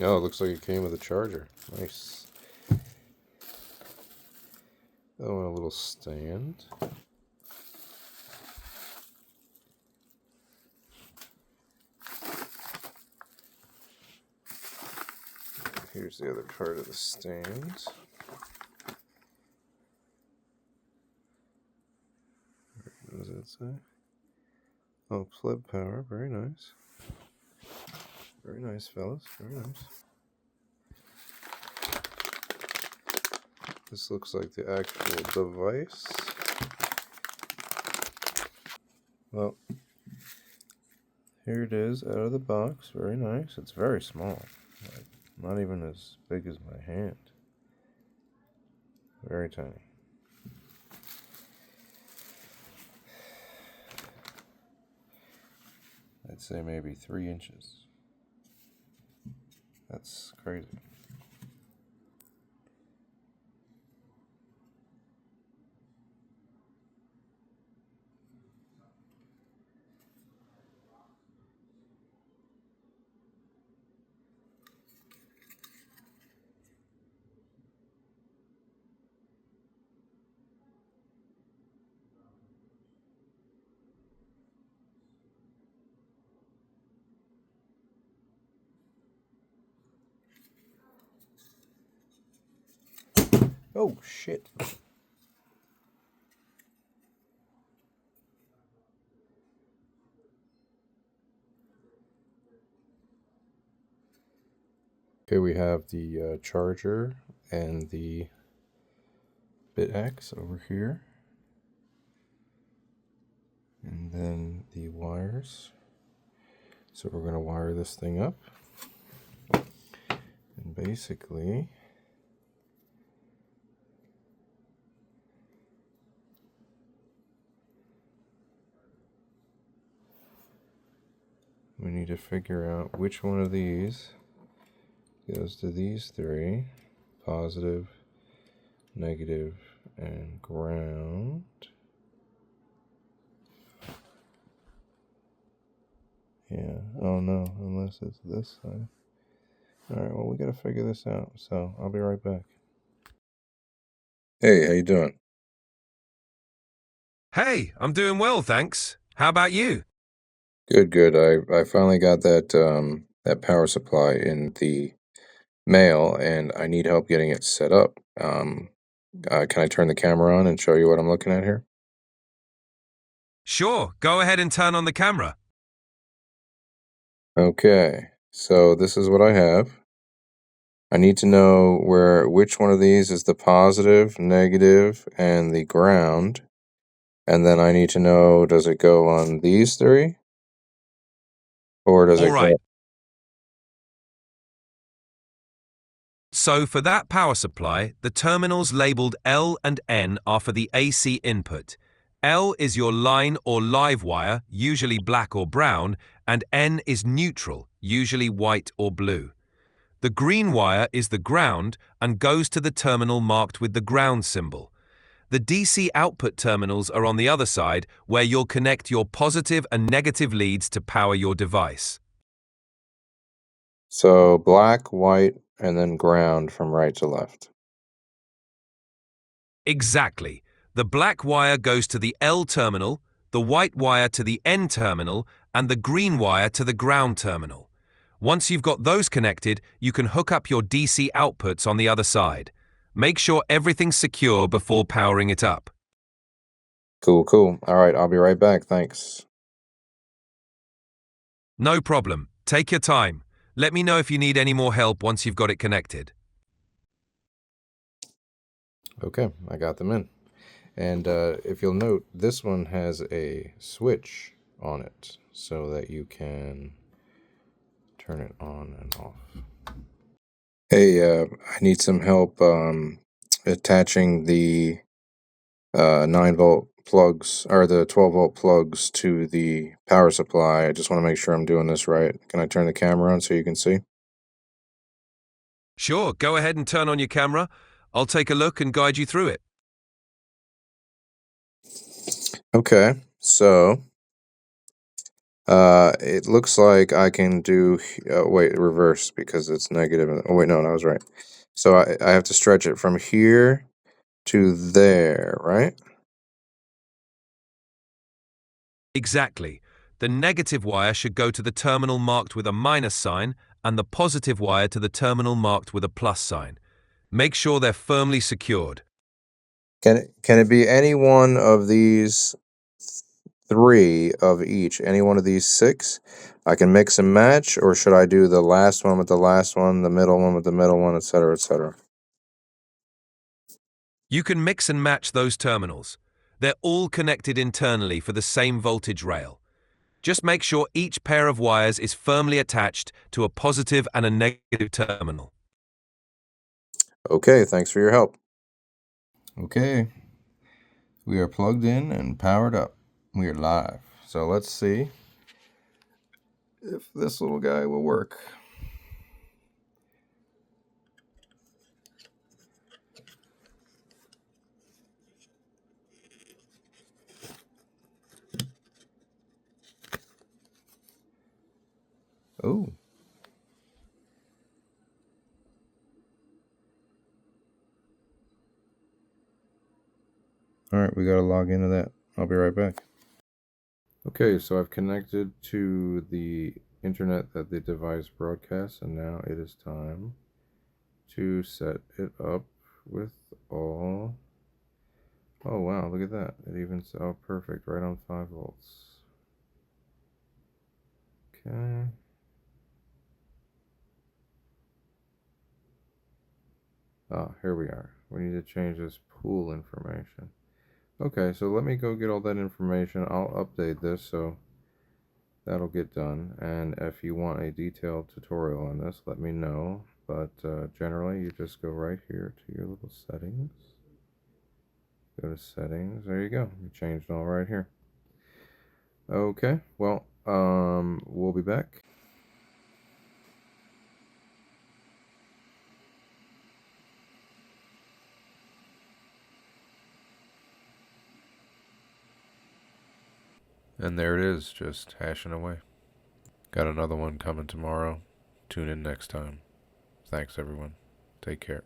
Oh, it looks like it came with a charger. Nice. Oh, and a little stand. Here's the other part of the stand. What does that say? Oh, pleb power. Very nice. Very nice, fellas. Very nice. This looks like the actual device. Well, here it is out of the box. Very nice. It's very small. Like, not even as big as my hand. Very tiny. I'd say maybe 3 inches. That's crazy. Oh, shit. Okay, we have the charger and the BitAxe over here. And then the wires. So we're going to wire this thing up. And basically, we need to figure out which one of these goes to these 3. Positive, negative, and ground. Yeah, oh no, unless it's this side. Alright, well, we gotta figure this out, so I'll be right back. Hey, how you doing? Hey, I'm doing well, thanks. How about you? Good, good. I finally got that that power supply in the mail, and I need help getting it set up. Can I turn the camera on and show you what I'm looking at here? Sure, go ahead and turn on the camera. Okay, so this is what I have. I need to know which one of these is the positive, negative, and the ground. And then I need to know, does it go on these 3? Or does All it go... right. So for that power supply, the terminals labeled L and N are for the AC input. L is your line or live wire, usually black or brown, and N is neutral, usually white or blue. The green wire is the ground and goes to the terminal marked with the ground symbol. The DC output terminals are on the other side, where you'll connect your positive and negative leads to power your device. So black, white, and then ground from right to left. Exactly. The black wire goes to the L terminal, the white wire to the N terminal, and the green wire to the ground terminal. Once you've got those connected, you can hook up your DC outputs on the other side. Make sure everything's secure before powering it up. Cool, cool. All right, I'll be right back. Thanks. No problem. Take your time. Let me know if you need any more help once you've got it connected. Okay, I got them in. And if you'll note, this one has a switch on it so that you can turn it on and off. Hey, I need some help attaching the 9-volt plugs, or the 12-volt plugs to the power supply. I just want to make sure I'm doing this right. Can I turn the camera on so you can see? Sure, go ahead and turn on your camera. I'll take a look and guide you through it. Okay, so It looks like I can do, wait, reverse because it's negative. Oh, wait, no, I was right. So I have to stretch it from here to there, right? Exactly. The negative wire should go to the terminal marked with a minus sign and the positive wire to the terminal marked with a plus sign. Make sure they're firmly secured. Can it be any one of these three of each? Any one of these six? I can mix and match, or should I do the last one with the last one, the middle one with the middle one, etc., etc.? You can mix and match those terminals. They're all connected internally for the same voltage rail. Just make sure each pair of wires is firmly attached to a positive and a negative terminal. Okay, thanks for your help. Okay, we are plugged in and powered up. We are live. So let's see if this little guy will work. Oh. All right, we got to log into that. I'll be right back. Okay, so I've connected to the internet that the device broadcasts, and now it is time to set it up with all... Oh, wow, look at that. It even... Oh, perfect, right on 5 volts. Okay. Ah, here we are. We need to change this pool information. Okay, so let me go get all that information. I'll update this, so that'll get done. And if you want a detailed tutorial on this, let me know. But generally, you just go right here to your little settings. Go to settings. There you go. You changed it all right here. Okay, well, we'll be back. And there it is, just hashing away. Got another one coming tomorrow. Tune in next time. Thanks, everyone. Take care.